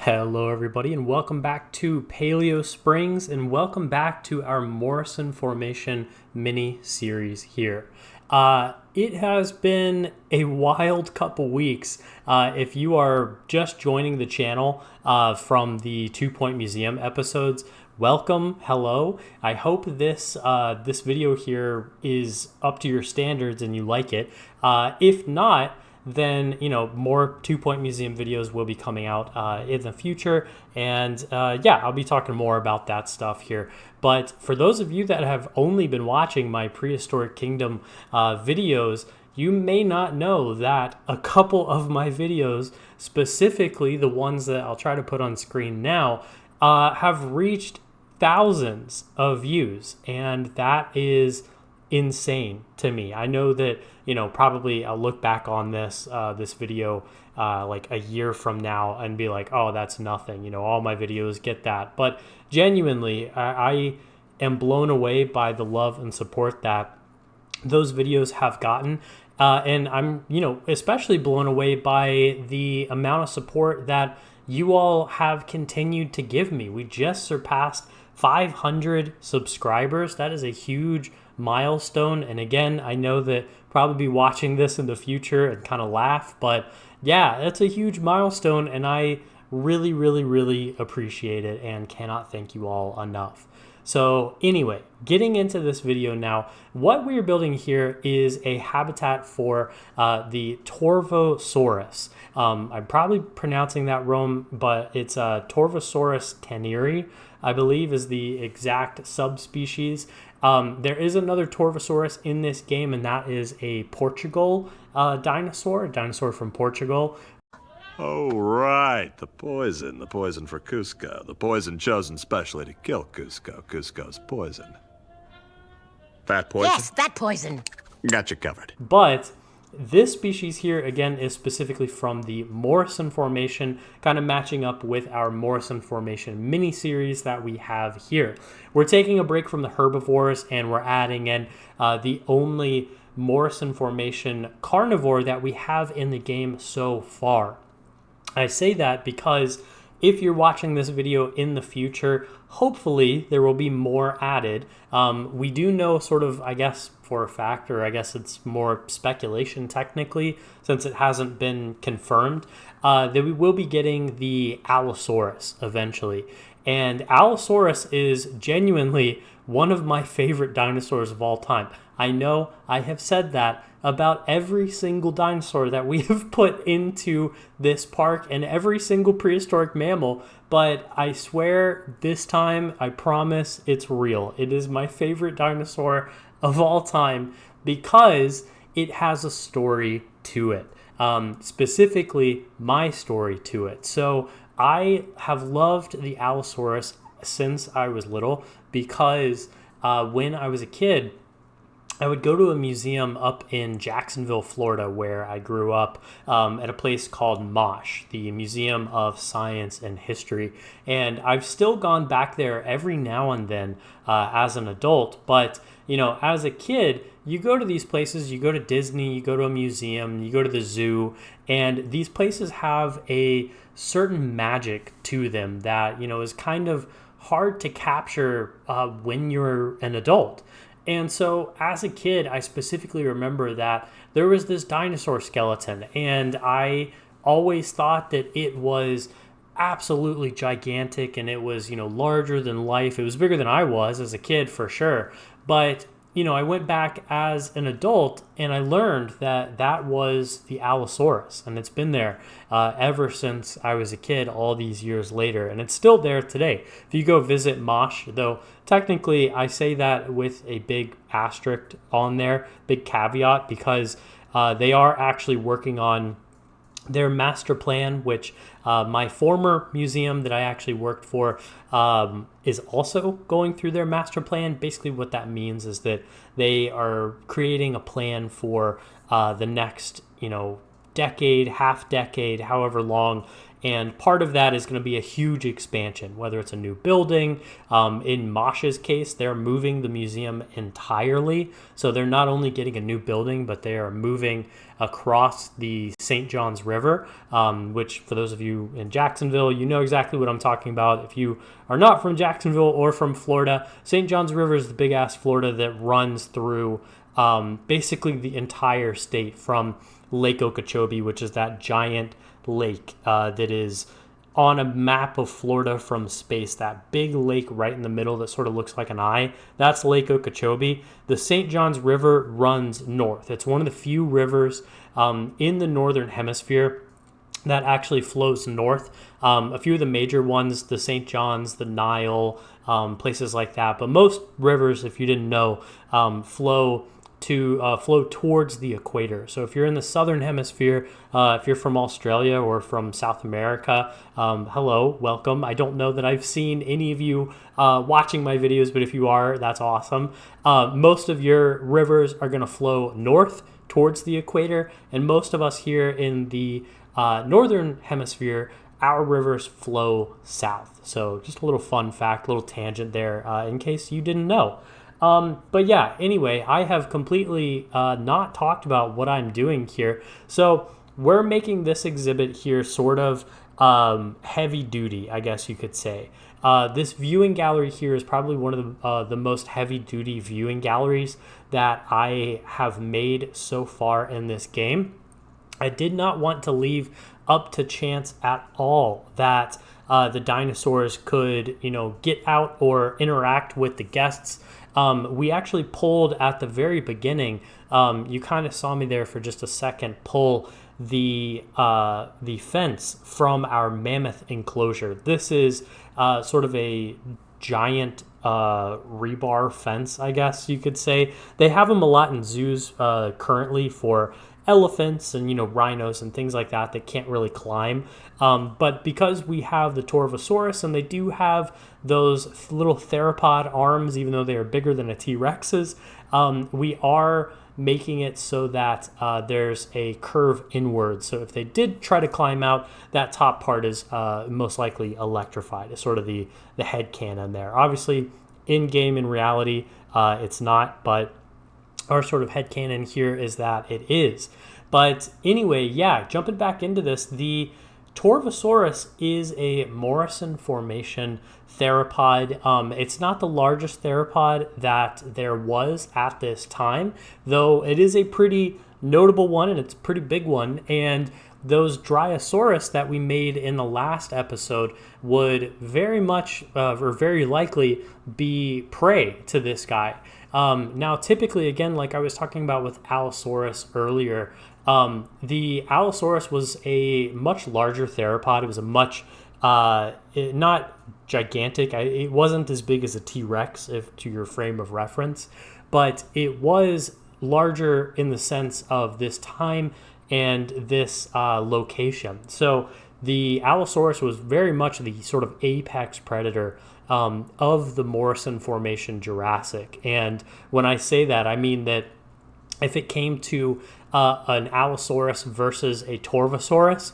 Hello everybody and welcome back to Paleo Springs and welcome back to our Morrison Formation Mini Series here. It has been a wild couple weeks. If you are just joining the channel from the 2 Point Museum episodes, welcome, hello. I hope this video here is up to your standards and you like it. If not, then more 2 Point Museum videos will be coming out in the future, and I'll be talking more about that stuff here. But for those of you that have only been watching my Prehistoric Kingdom videos, you may not know that a couple of my videos, specifically the ones that I'll try to put on screen now, have reached thousands of views, and that is insane to me. I know that probably I'll look back on this video like a year from now and be like, oh, that's nothing, all my videos get that. But genuinely, I am blown away by the love and support that those videos have gotten, and I'm especially blown away by the amount of support that you all have continued to give me. We just surpassed 500 subscribers. That is a huge milestone, and again, I know that probably be watching this in the future and kind of laugh, but yeah, that's a huge milestone, and I really appreciate it and cannot thank you all enough. So anyway, getting into this video now, what we are building here is a habitat for the Torvosaurus. I'm probably pronouncing that wrong, but it's Torvosaurus teneri, I believe, is the exact subspecies. There is another Torvosaurus in this game, and that is a Portugal dinosaur, a dinosaur from Portugal. Oh, right, the poison for Cusco, the poison chosen specially to kill Cusco, Cusco's poison. That poison? Yes, that poison. Got you covered. But this species here, again, is specifically from the Morrison Formation, kind of matching up with our Morrison Formation Mini Series that we have here. We're taking a break from the herbivores, and we're adding in the only Morrison Formation carnivore that we have in the game so far. I say that because if you're watching this video in the future, hopefully there will be more added. We do know sort of, I guess, for a fact, or I guess it's more speculation technically, since it hasn't been confirmed, that we will be getting the Allosaurus eventually. And Allosaurus is genuinely one of my favorite dinosaurs of all time. I know I have said that about every single dinosaur that we have put into this park and every single prehistoric mammal, but I swear this time, I promise, it's real. It is my favorite dinosaur of all time because it has a story to it, specifically my story to it. So I have loved the Allosaurus since I was little because when I was a kid, I would go to a museum up in Jacksonville, Florida, where I grew up, at a place called MOSH, the Museum of Science and History. And I've still gone back there every now and then as an adult. But, as a kid, you go to these places, you go to Disney, you go to a museum, you go to the zoo, and these places have a certain magic to them that, is kind of hard to capture when you're an adult. And so as a kid, I specifically remember that there was this dinosaur skeleton, and I always thought that it was absolutely gigantic, and it was, larger than life. It was bigger than I was as a kid for sure. But, I went back as an adult and I learned that that was the Allosaurus, and it's been there ever since I was a kid all these years later, and it's still there today. If you go visit MOSH, though, technically I say that with a big asterisk on there, big caveat, because they are actually working on their master plan, which my former museum that I actually worked for is also going through their master plan. Basically what that means is that they are creating a plan for the next, decade, half decade, however long, And part of that is going to be a huge expansion, whether it's a new building. In Mosh's case, they're moving the museum entirely. So they're not only getting a new building, but they are moving across the St. Johns River, which for those of you in Jacksonville, you know exactly what I'm talking about. If you are not from Jacksonville or from Florida, St. Johns River is the big ass Florida that runs through basically the entire state from Lake Okeechobee, which is that giant lake that is on a map of Florida from space, that big lake right in the middle that sort of looks like an eye. That's Lake Okeechobee. The St. Johns River runs north. It's one of the few rivers in the northern hemisphere that actually flows north. A few of the major ones, the St. Johns, the Nile, places like that. But most rivers, if you didn't know, flow towards the equator. So if you're in the southern hemisphere, if you're from Australia or from South America, hello, welcome. I don't know that I've seen any of you watching my videos, but if you are, that's awesome. Most of your rivers are going to flow north towards the equator, and most of us here in the northern hemisphere, our rivers flow south. So just a little fun fact, little tangent there in case you didn't know. But yeah, anyway, I have completely not talked about what I'm doing here. So we're making this exhibit here sort of heavy duty, I guess you could say. This viewing gallery here is probably one of the most heavy duty viewing galleries that I have made so far in this game. I did not want to leave up to chance at all that the dinosaurs could, get out or interact with the guests. We actually pulled at the very beginning. You kind of saw me there for just a second. Pull the fence from our mammoth enclosure. This is sort of a giant rebar fence, I guess you could say. They have them a lot in zoos currently for elephants and rhinos and things like that can't really climb, but because we have the Torvosaurus and they do have those little therapod arms, even though they are bigger than a T-Rex's, we are making it so that there's a curve inward. So if they did try to climb out, that top part is most likely electrified. It's sort of the head cannon there. Obviously, in game, in reality, it's not, but our sort of headcanon here is that it is. But anyway, yeah, jumping back into this, the Torvosaurus is a Morrison Formation therapod. It's not the largest therapod that there was at this time, though it is a pretty notable one and it's a pretty big one. And those Dryosaurus that we made in the last episode would very much or very likely be prey to this guy. Now, typically, again, like I was talking about with Allosaurus earlier, the Allosaurus was a much larger theropod. It was a much, not gigantic. It wasn't as big as a T-Rex, if to your frame of reference, but it was larger in the sense of this time and this location. So the Allosaurus was very much the sort of apex predator of the Morrison Formation Jurassic. And when I say that, I mean that if it came to an Allosaurus versus a Torvosaurus,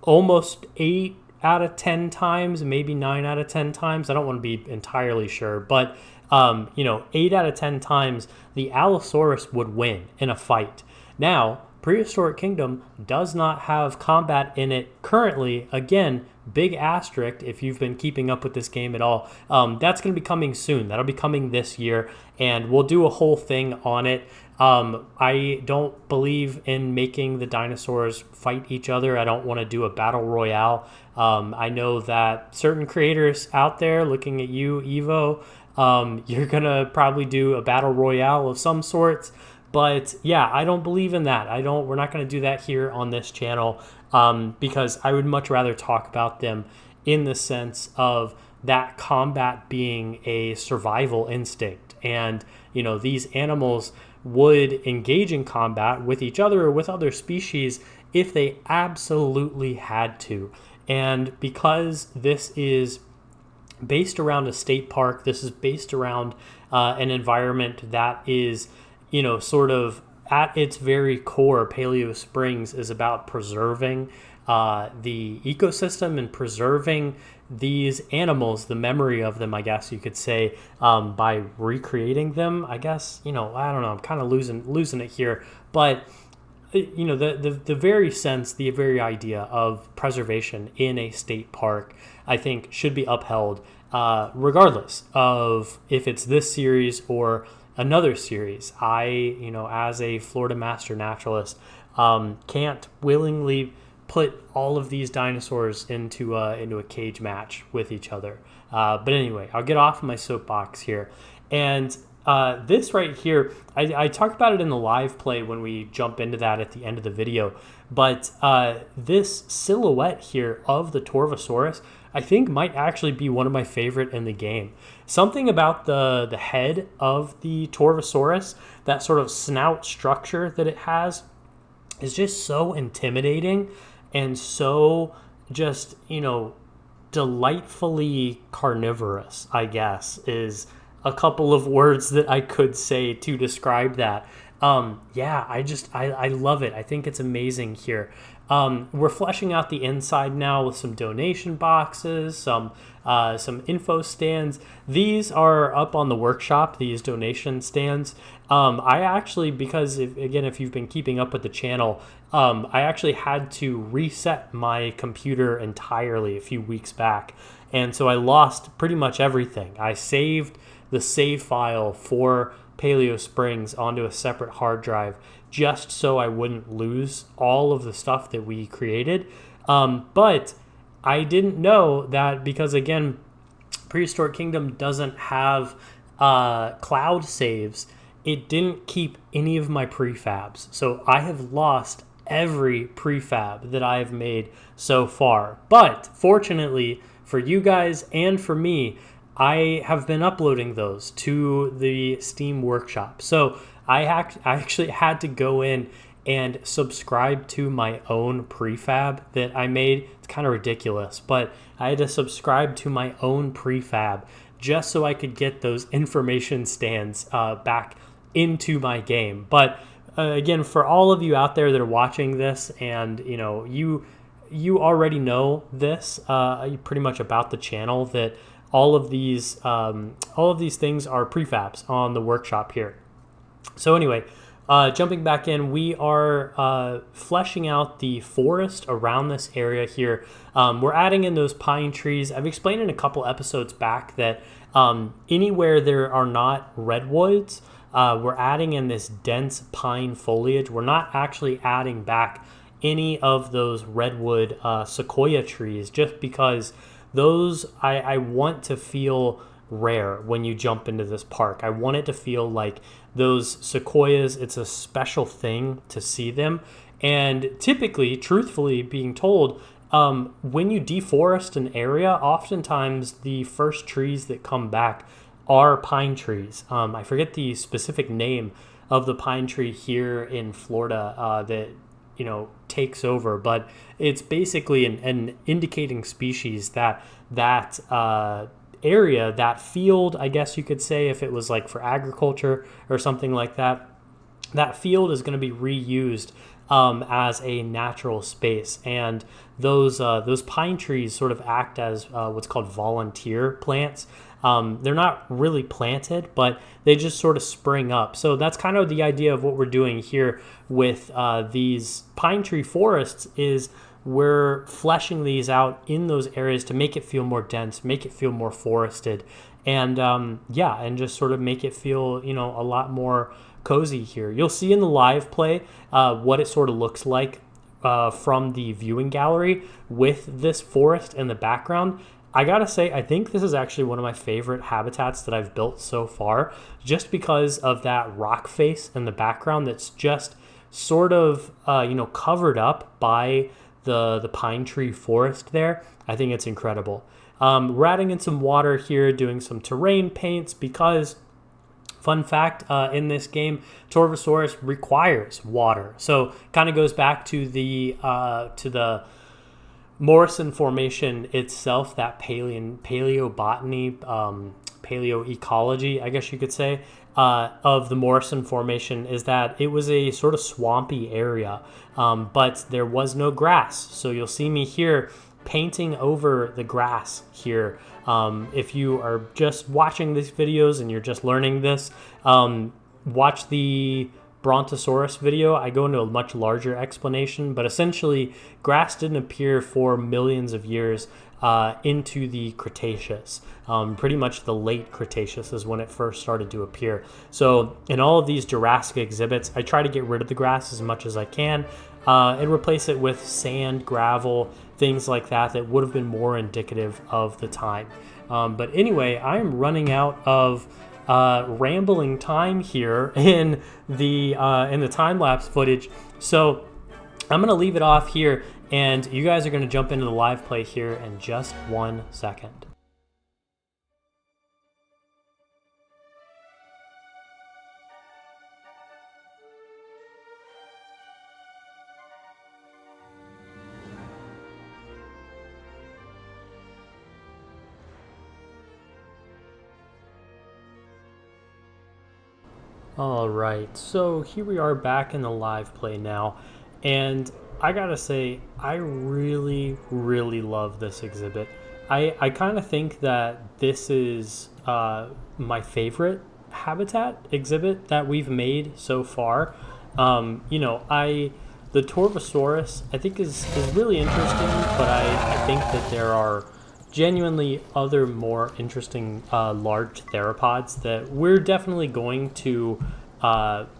almost 8 out of 10 times, maybe 9 out of 10 times, I don't want to be entirely sure, but 8 out of 10 times, the Allosaurus would win in a fight. Now, Prehistoric Kingdom does not have combat in it currently. Again, big asterisk if you've been keeping up with this game at all. That's going to be coming soon. That'll be coming this year, and we'll do a whole thing on it. I don't believe in making the dinosaurs fight each other. I don't want to do a battle royale. I know that certain creators out there looking at you, Evo, you're going to probably do a battle royale of some sorts. But yeah, I don't believe in that. We're not going to do that here on this channel because I would much rather talk about them in the sense of that combat being a survival instinct. And, these animals would engage in combat with each other or with other species if they absolutely had to. And because this is based around a state park, this is based around an environment that is sort of at its very core, Paleo Springs is about preserving the ecosystem and preserving these animals, the memory of them, I guess you could say, by recreating them. I guess, I don't know, I'm kind of losing it here, but the very sense, the very idea of preservation in a state park, I think should be upheld, regardless of if it's this series or another series. As a Florida master naturalist, can't willingly put all of these dinosaurs into a cage match with each other. But anyway, I'll get off my soapbox here. And this right here, I talked about it in the live play when we jump into that at the end of the video. But this silhouette here of the Torvosaurus, I think might actually be one of my favorite in the game. Something about the head of the Torvosaurus, that sort of snout structure that it has, is just so intimidating and so just, delightfully carnivorous, I guess, is a couple of words that I could say to describe that. I love it. I think it's amazing here. We're fleshing out the inside now with some donation boxes, some info stands. These are up on the workshop, these donation stands. I actually, because if you've been keeping up with the channel, I actually had to reset my computer entirely a few weeks back. And so I lost pretty much everything. I saved the save file for Paleo Springs onto a separate hard drive just so I wouldn't lose all of the stuff that we created. But I didn't know that because, again, Prehistoric Kingdom doesn't have cloud saves. It didn't keep any of my prefabs. So I have lost every prefab that I have made so far. But fortunately for you guys and for me, I have been uploading those to the Steam Workshop. So I actually had to go in and subscribe to my own prefab that I made. It's kind of ridiculous, but I had to subscribe to my own prefab just so I could get those information stands back into my game. But again, for all of you out there that are watching this, and you already know this pretty much about the channel, that all of these things are prefabs on the workshop here. So anyway, jumping back in, we are fleshing out the forest around this area here. We're adding in those pine trees. I've explained in a couple episodes back that anywhere there are not redwoods, we're adding in this dense pine foliage. We're not actually adding back any of those redwood sequoia trees, just because those I want to feel rare when you jump into this park. I want it to feel like those sequoias, it's a special thing to see them. And typically, truthfully being told, when you deforest an area, oftentimes the first trees that come back are pine trees. I forget the specific name of the pine tree here in Florida that takes over, but it's basically an indicating species that area, that field, I guess you could say, if it was like for agriculture or something like that, that field is going to be reused as a natural space. And those pine trees sort of act as what's called volunteer plants. They're not really planted, but they just sort of spring up. So that's kind of the idea of what we're doing here with these pine tree forests, is we're fleshing these out in those areas to make it feel more dense, make it feel more forested, and and just sort of make it feel a lot more cozy here. You'll see in the live play what it sort of looks like from the viewing gallery with this forest in the background. I gotta say, I think this is actually one of my favorite habitats that I've built so far, just because of that rock face in the background that's just sort of covered up by the pine tree forest there. I think it's incredible. We're adding in some water here, doing some terrain paints, because fun fact, in this game, Torvosaurus requires water. So kind of goes back to the Morrison Formation itself, that paleobotany, paleoecology, I guess you could say. of the Morrison Formation is that it was a sort of swampy area, but there was no grass. So you'll see me here painting over the grass here. If you are just watching these videos and you're just learning this, watch the Brontosaurus video. I go into a much larger explanation, but essentially grass didn't appear for millions of years into the Cretaceous. Pretty much the late Cretaceous is when it first started to appear. So in all of these Jurassic exhibits, I try to get rid of the grass as much as I can and replace it with sand, gravel, things like that that would have been more indicative of the time. But anyway, I'm running out of rambling time here in the time-lapse footage. So I'm going to leave it off here, and you guys are going to jump into the live play here in just 1 second. All right, so here we are back in the live play now, and I gotta say, I really love this exhibit. I kind of think that this is my favorite habitat exhibit that we've made so far. You know, the Torvosaurus I think is really interesting, but I think that there are genuinely other more interesting large theropods that we're definitely going to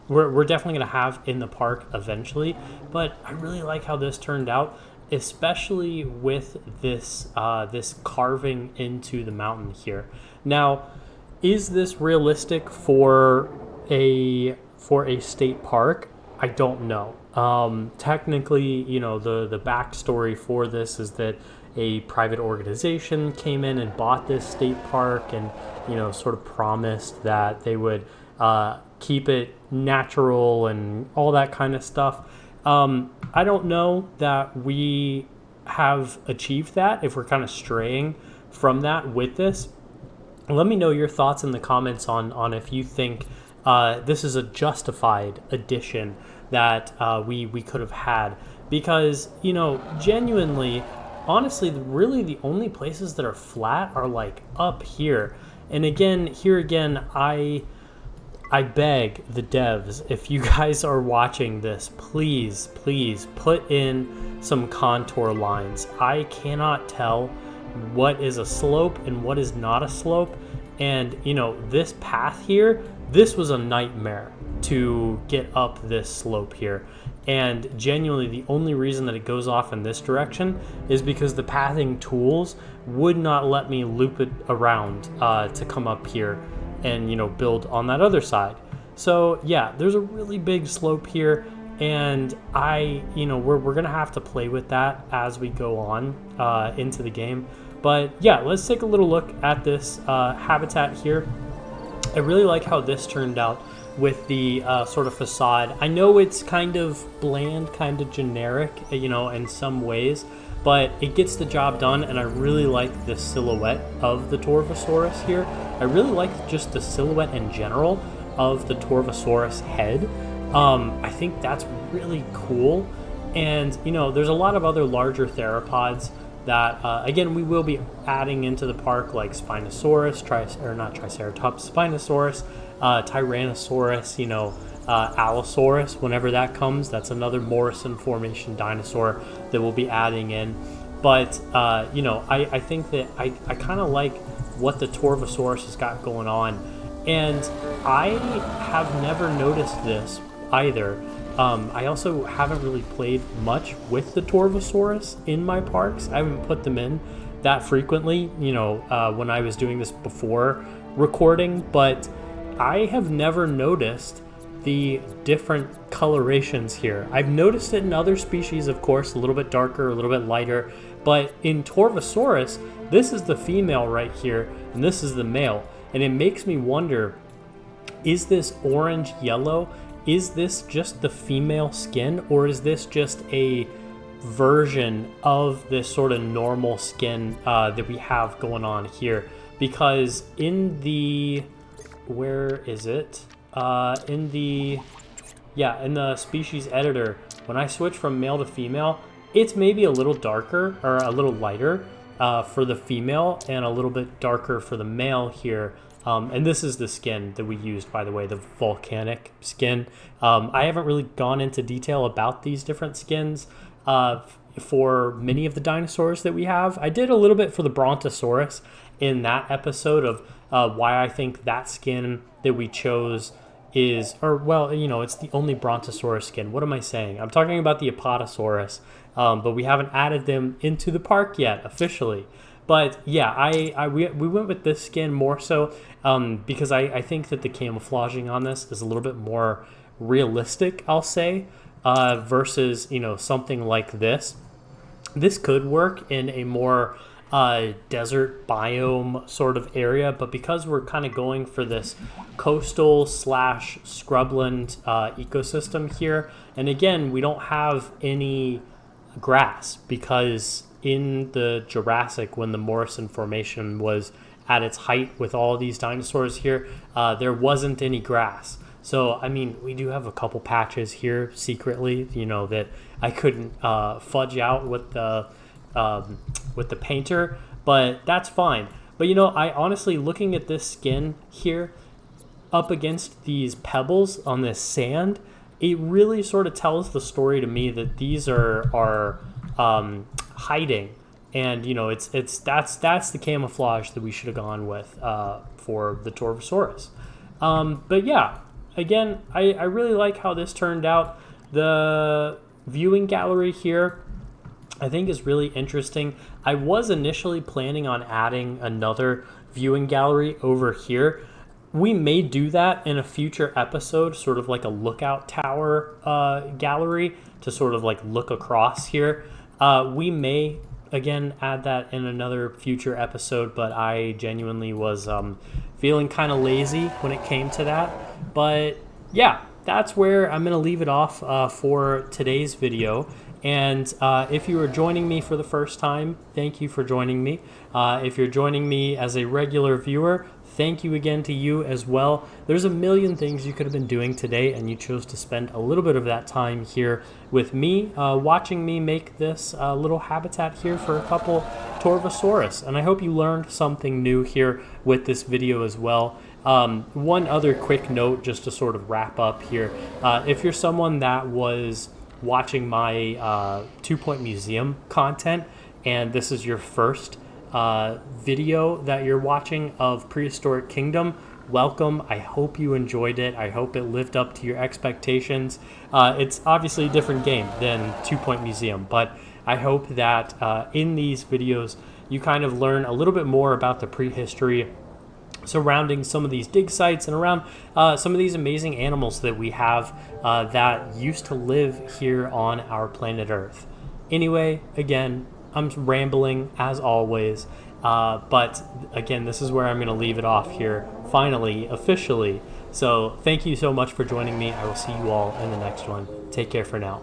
we're definitely going to have in the park eventually. But I really like how this turned out, especially with this this carving into the mountain here. Now, is this realistic for a state park? I don't know. Technically, you know, the backstory for this is that a private organization came in and bought this state park and, you know, sort of promised that they would keep it natural and all that kind of stuff. I don't know that we have achieved that, if we're kind of straying from that with this. Let me know your thoughts in the comments on if you think this is a justified addition that we could have had. Because, you know, genuinely, honestly, really the only places that are flat are like up here. And again, here again, I beg the devs, if you guys are watching this, please put in some contour lines. I cannot tell what is a slope and what is not a slope. And, you know, this path here, this was a nightmare to get up this slope here. And genuinely, the only reason that it goes off in this direction is because the pathing tools would not let me loop it around to come up here and, you know, build on that other side. So yeah, there's a really big slope here, and you know, we're gonna have to play with that as we go on into the game. But yeah, let's take a little look at this habitat here. I really like how this turned out with the sort of facade. I know it's kind of bland, kind of generic, you know, in some ways, but it gets the job done, and I really like the silhouette of the Torvosaurus here. I really like just the silhouette in general of the Torvosaurus head. I think that's really cool. And, you know, there's a lot of other larger theropods that, again, we will be adding into the park, like Spinosaurus, Spinosaurus, Tyrannosaurus, you know, Allosaurus, whenever that comes. That's another Morrison Formation dinosaur that we'll be adding in. But, you know, I think that I kind of like what the Torvosaurus has got going on. And I have never noticed this either. I also haven't really played much with the Torvosaurus in my parks. I haven't put them in that frequently, you know, when I was doing this before recording, but I have never noticed the different colorations here. I've noticed it in other species, of course, a little bit darker, a little bit lighter, but in Torvosaurus, this is the female right here, and this is the male. And it makes me wonder, is this orange yellow? Is this just the female skin, or is this just a version of this sort of normal skin that we have going on here? Because in the where is it? In the species editor, when I switch from male to female, it's maybe a little darker or a little lighter for the female and a little bit darker for the male here. And this is the skin that we used, by the way, the volcanic skin. I haven't really gone into detail about these different skins for many of the dinosaurs that we have. I did a little bit for the Brontosaurus in that episode of why I think that skin that we chose is, or well, you know, it's the only Brontosaurus skin. What am I saying? I'm talking about the Apatosaurus, but we haven't added them into the park yet officially. But yeah, we went with this skin more so because I think that the camouflaging on this is a little bit more realistic, I'll say, versus, you know, something like this. This could work in a more desert biome sort of area, but because we're kind of going for this coastal / scrubland ecosystem here, and again, we don't have any grass because in the Jurassic, when the Morrison Formation was at its height with all of these dinosaurs here, there wasn't any grass. So, I mean, we do have a couple patches here secretly, you know, that I couldn't fudge out with the painter, but that's fine. But, you know, I honestly, looking at this skin here up against these pebbles on this sand, it really sort of tells the story to me that these are hiding, and you know, that's the camouflage that we should have gone with for the Torvosaurus. But yeah, again, I really like how this turned out. The viewing gallery here, I think, is really interesting. I was initially planning on adding another viewing gallery over here. We may do that in a future episode, sort of like a lookout tower gallery to sort of like look across here. We may, again, add that in another future episode, but I genuinely was feeling kind of lazy when it came to that. But yeah, that's where I'm going to leave it off for today's video. And if you are joining me for the first time, thank you for joining me. If you're joining me as a regular viewer, thank you again to you as well. There's a million things you could have been doing today, and you chose to spend a little bit of that time here with me, watching me make this little habitat here for a couple Torvosaurus. And I hope you learned something new here with this video as well. One other quick note, just to sort of wrap up here. If you're someone that was watching my 2-point museum content, and this is your first video that you're watching of Prehistoric Kingdom, welcome. I hope you enjoyed it. I hope it lived up to your expectations. It's obviously a different game than 2-point museum, but I hope that in these videos you kind of learn a little bit more about the prehistory surrounding some of these dig sites and around some of these amazing animals that we have that used to live here on our planet Earth. Anyway, again, I'm rambling as always, but again, this is where I'm going to leave it off here, finally, officially. So thank you so much for joining me. I will see you all in the next one. Take care for now.